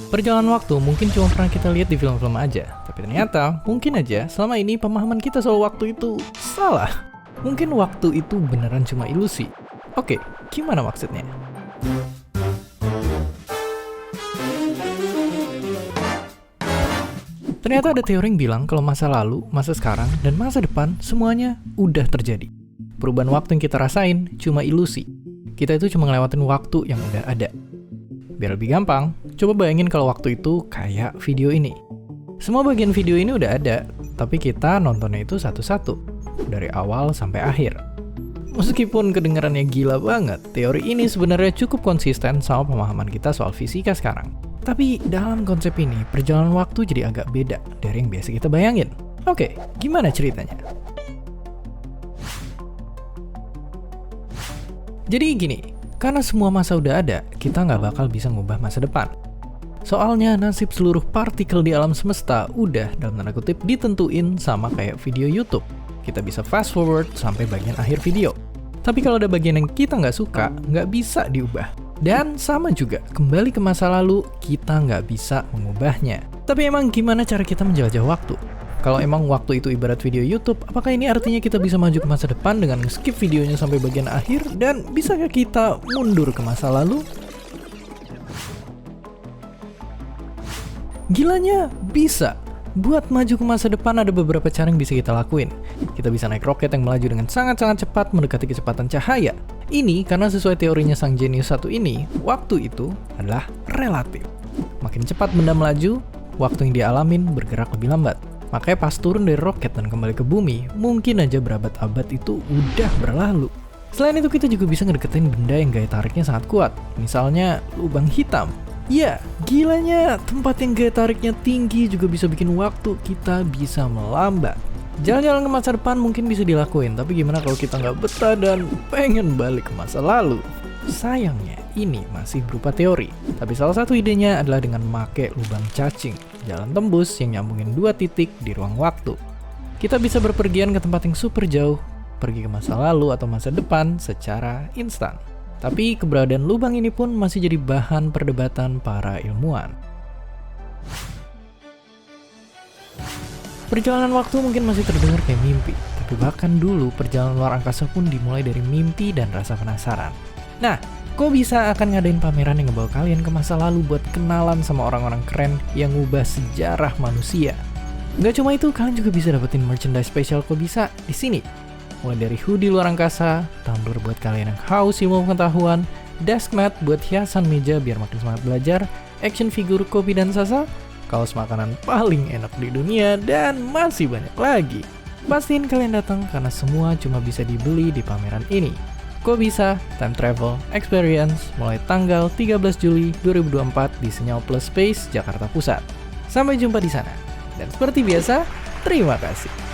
Perjalanan waktu mungkin cuma pernah kita lihat di film-film aja, tapi ternyata mungkin aja selama ini pemahaman kita soal waktu itu salah. Mungkin waktu itu beneran cuma ilusi. Oke, gimana maksudnya? Ternyata ada teori yang bilang kalau masa lalu, masa sekarang, dan masa depan semuanya udah terjadi. Perubahan waktu yang kita rasain cuma ilusi. Kita itu cuma ngelewatin waktu yang udah ada. Biar lebih gampang, coba bayangin kalau waktu itu kayak video ini. Semua bagian video ini udah ada, tapi kita nontonnya itu satu-satu, dari awal sampai akhir. Meskipun kedengarannya gila banget, teori ini sebenarnya cukup konsisten sama pemahaman kita soal fisika sekarang. Tapi dalam konsep ini, perjalanan waktu jadi agak beda dari yang biasa kita bayangin. Oke, gimana ceritanya? Jadi gini, karena semua masa udah ada, kita nggak bakal bisa ngubah masa depan. Soalnya nasib seluruh partikel di alam semesta udah dalam tanda kutip ditentuin sama kayak video YouTube. Kita bisa fast forward sampai bagian akhir video. Tapi kalau ada bagian yang kita nggak suka, nggak bisa diubah. Dan sama juga, kembali ke masa lalu, kita nggak bisa mengubahnya. Tapi emang gimana cara kita menjelajah waktu? Kalau emang waktu itu ibarat video YouTube, apakah ini artinya kita bisa maju ke masa depan dengan skip videonya sampai bagian akhir? Dan bisakah kita mundur ke masa lalu? Gilanya, bisa! Buat maju ke masa depan ada beberapa cara yang bisa kita lakuin. Kita bisa naik roket yang melaju dengan sangat-sangat cepat mendekati kecepatan cahaya. Ini karena sesuai teorinya sang jenius satu ini, waktu itu adalah relatif. Makin cepat benda melaju, waktu yang dialamin bergerak lebih lambat. Makanya pas turun dari roket dan kembali ke bumi, mungkin aja berabad-abad itu udah berlalu. Selain itu kita juga bisa ngedeketin benda yang gaya tariknya sangat kuat. Misalnya lubang hitam. Ya, gilanya tempat yang gaya tariknya tinggi juga bisa bikin waktu kita bisa melambat. Jalan-jalan ke masa depan mungkin bisa dilakuin, tapi gimana kalau kita nggak betah dan pengen balik ke masa lalu? Sayangnya, ini masih berupa teori. Tapi salah satu idenya adalah dengan memakai lubang cacing, jalan tembus yang nyambungin dua titik di ruang waktu. Kita bisa berpergian ke tempat yang super jauh, pergi ke masa lalu atau masa depan secara instan. Tapi keberadaan lubang ini pun masih jadi bahan perdebatan para ilmuwan. Perjalanan waktu mungkin masih terdengar kayak mimpi, tapi bahkan dulu perjalanan luar angkasa pun dimulai dari mimpi dan rasa penasaran. Nah, kok bisa akan ngadain pameran yang ngebawa kalian ke masa lalu buat kenalan sama orang-orang keren yang ngubah sejarah manusia? Nggak cuma itu, kalian juga bisa dapetin merchandise spesial kok bisa di sini. Mulai dari hoodie luar angkasa, tumbler buat kalian yang haus ilmu pengetahuan, desk mat buat hiasan meja biar makin semangat belajar, action figure Kopi dan Sasa, kaos makanan paling enak di dunia, dan masih banyak lagi. Pastiin kalian datang karena semua cuma bisa dibeli di pameran ini. Kok bisa? Time Travel Experience mulai tanggal 13 Juli 2024 di Senyal Plus Space, Jakarta Pusat. Sampai jumpa di sana. Dan seperti biasa, terima kasih.